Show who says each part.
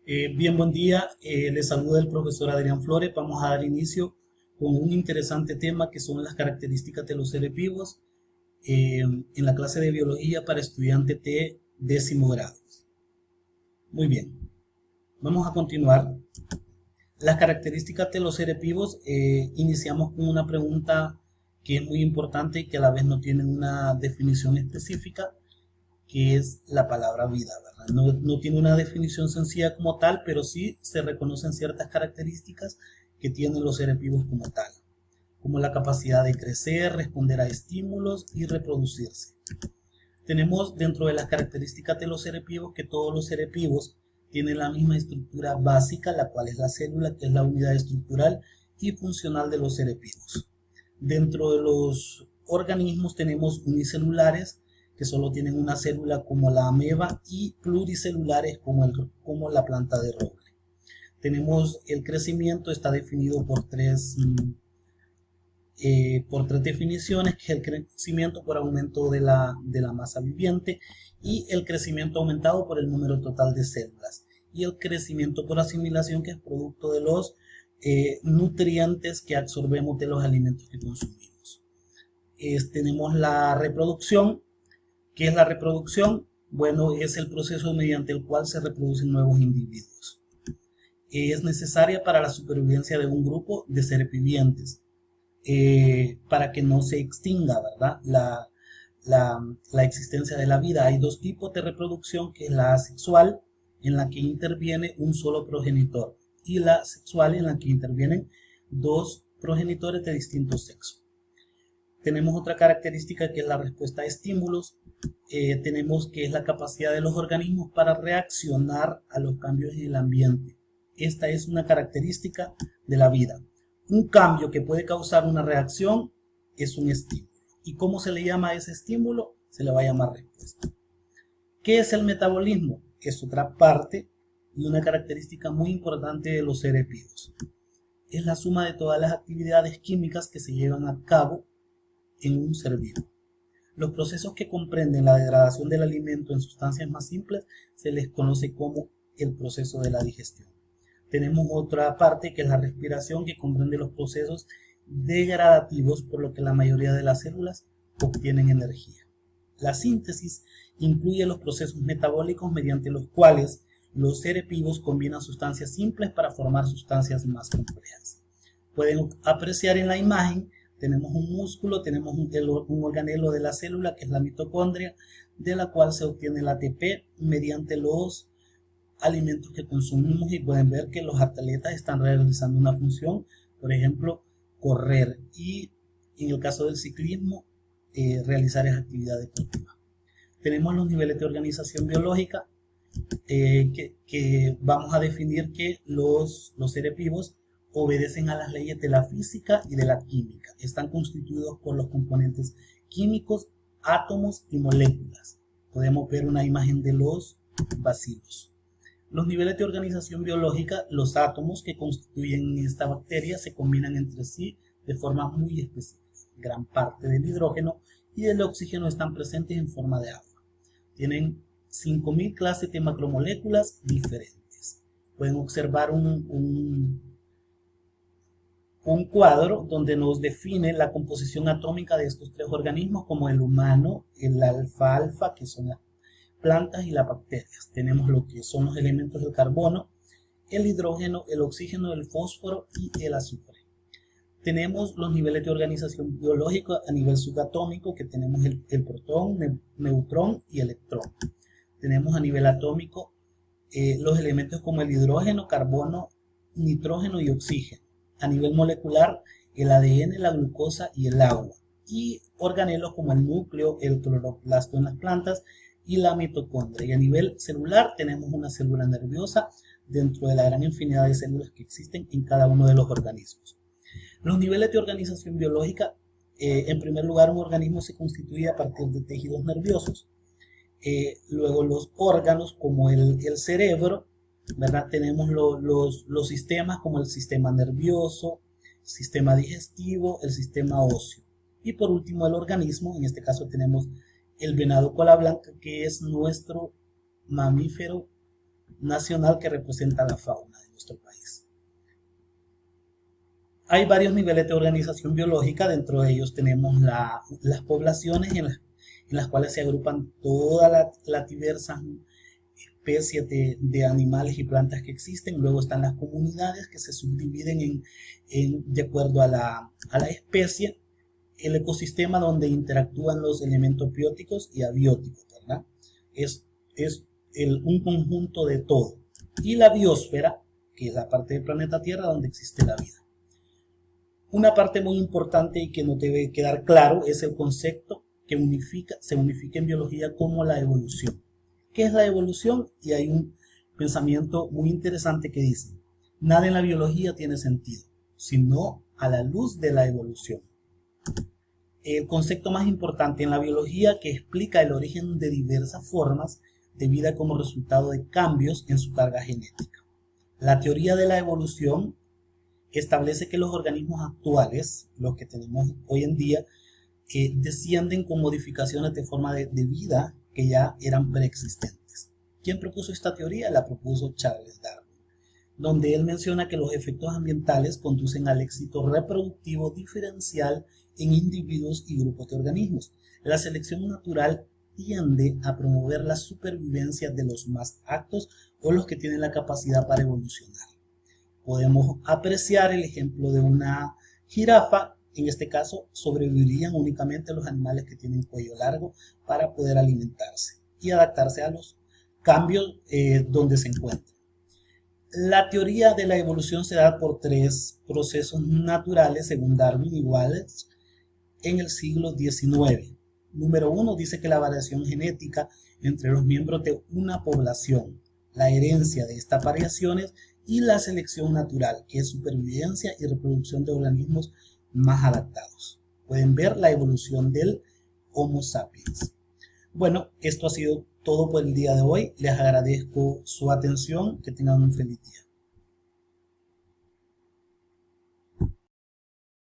Speaker 1: Bien, buen día. Les saluda el profesor Adrián Flores. Vamos a dar inicio con un interesante tema que son las características de los seres vivos en la clase de biología para estudiantes de décimo grado. Muy bien, vamos a continuar. Las características de los seres vivos, iniciamos con una pregunta que es muy importante y que a la vez no tiene una definición específica, que es la palabra vida, ¿verdad? No tiene una definición sencilla como tal, pero sí se reconocen ciertas características que tienen los seres vivos como tal, como la capacidad de crecer, responder a estímulos y reproducirse. Tenemos dentro de las características de los seres vivos que todos los seres vivos tienen la misma estructura básica, la cual es la célula, que es la unidad estructural y funcional de los seres vivos. Dentro de los organismos tenemos unicelulares, que solo tienen una célula como la ameba, y pluricelulares como la planta de roble. Tenemos el crecimiento, está definido por tres definiciones, que es el crecimiento por aumento de la masa viviente, y el crecimiento aumentado por el número total de células, y el crecimiento por asimilación, que es producto de los nutrientes que absorbemos de los alimentos que consumimos. Tenemos la reproducción. ¿Qué es la reproducción? Bueno, es el proceso mediante el cual se reproducen nuevos individuos. Es necesaria para la supervivencia de un grupo de seres vivientes, para que no se extinga, ¿verdad? La existencia de la vida. Hay dos tipos de reproducción, que es la asexual, en la que interviene un solo progenitor, y la sexual, en la que intervienen dos progenitores de distinto sexo. Tenemos otra característica, que es la respuesta a estímulos. Tenemos que es la capacidad de los organismos para reaccionar a los cambios en el ambiente. Esta es una característica de la vida. Un cambio que puede causar una reacción es un estímulo. ¿Y cómo se le llama a ese estímulo? Se le va a llamar respuesta. ¿Qué es el metabolismo? Es otra parte y una característica muy importante de los seres vivos. Es la suma de todas las actividades químicas que se llevan a cabo en un ser vivo. Los procesos que comprenden la degradación del alimento en sustancias más simples se les conoce como el proceso de la digestión. Tenemos otra parte, que es la respiración, que comprende los procesos degradativos, por lo que la mayoría de las células obtienen energía. La síntesis incluye los procesos metabólicos mediante los cuales los seres vivos combinan sustancias simples para formar sustancias más complejas. Pueden apreciar en la imagen, tenemos un músculo, tenemos un organelo de la célula, que es la mitocondria, de la cual se obtiene el ATP mediante los alimentos que consumimos, y pueden ver que los atletas están realizando una función, por ejemplo, correr, y en el caso del ciclismo, realizar esa actividad deportiva. Tenemos los niveles de organización biológica, que vamos a definir que los seres vivos obedecen a las leyes de la física y de la química. Están constituidos por los componentes químicos, átomos y moléculas. Podemos ver una imagen de los bacilos. Los niveles de organización biológica, los átomos que constituyen esta bacteria se combinan entre sí de forma muy específica. Gran parte del hidrógeno y del oxígeno están presentes en forma de agua. Tienen 5000 clases de macromoléculas diferentes. Pueden observar un cuadro donde nos define la composición atómica de estos tres organismos, como el humano, el alfa-alfa, que son las plantas, y las bacterias. Tenemos lo que son los elementos del carbono, el hidrógeno, el oxígeno, el fósforo y el azufre. Tenemos los niveles de organización biológica a nivel subatómico, que tenemos el protón, neutrón y electrón. Tenemos a nivel atómico los elementos como el hidrógeno, carbono, nitrógeno y oxígeno. A nivel molecular, el ADN, la glucosa y el agua. Y organelos como el núcleo, el cloroplasto en las plantas y la mitocondria. Y a nivel celular tenemos una célula nerviosa dentro de la gran infinidad de células que existen en cada uno de los organismos. Los niveles de organización biológica, en primer lugar, un organismo se constituye a partir de tejidos nerviosos. Luego los órganos como el cerebro, ¿verdad? Tenemos los sistemas como el sistema nervioso, sistema digestivo, el sistema óseo. Y por último el organismo, en este caso tenemos el venado cola blanca, que es nuestro mamífero nacional que representa la fauna de nuestro país. Hay varios niveles de organización biológica, dentro de ellos tenemos las poblaciones en las cuales se agrupan todas las diversas especies de animales y plantas que existen. Luego están las comunidades que se subdividen de acuerdo a la especie, el ecosistema donde interactúan los elementos bióticos y abióticos, ¿verdad? Es un conjunto de todo. Y la biosfera, que es la parte del planeta Tierra donde existe la vida. Una parte muy importante y que nos debe quedar claro es el concepto que se unifica en biología como la evolución. ¿Qué es la evolución? Y hay un pensamiento muy interesante que dice: nada en la biología tiene sentido, sino a la luz de la evolución. El concepto más importante en la biología que explica el origen de diversas formas de vida como resultado de cambios en su carga genética. La teoría de la evolución establece que los organismos actuales, los que tenemos hoy en día, descienden con modificaciones de forma de vida que ya eran preexistentes. ¿Quién propuso esta teoría? La propuso Charles Darwin, donde él menciona que los efectos ambientales conducen al éxito reproductivo diferencial en individuos y grupos de organismos. La selección natural tiende a promover la supervivencia de los más aptos o los que tienen la capacidad para evolucionar. Podemos apreciar el ejemplo de una jirafa. En este caso, sobrevivirían únicamente los animales que tienen cuello largo para poder alimentarse y adaptarse a los cambios donde se encuentran. La teoría de la evolución se da por 3 procesos naturales, según Darwin y Wallace, en el siglo XIX. Número 1 dice que la variación genética entre los miembros de una población, la herencia de estas variaciones y la selección natural, que es supervivencia y reproducción de organismos más adaptados. Pueden ver la evolución del Homo sapiens. Bueno, esto ha sido todo por el día de hoy. Les agradezco su atención. Que tengan un feliz día.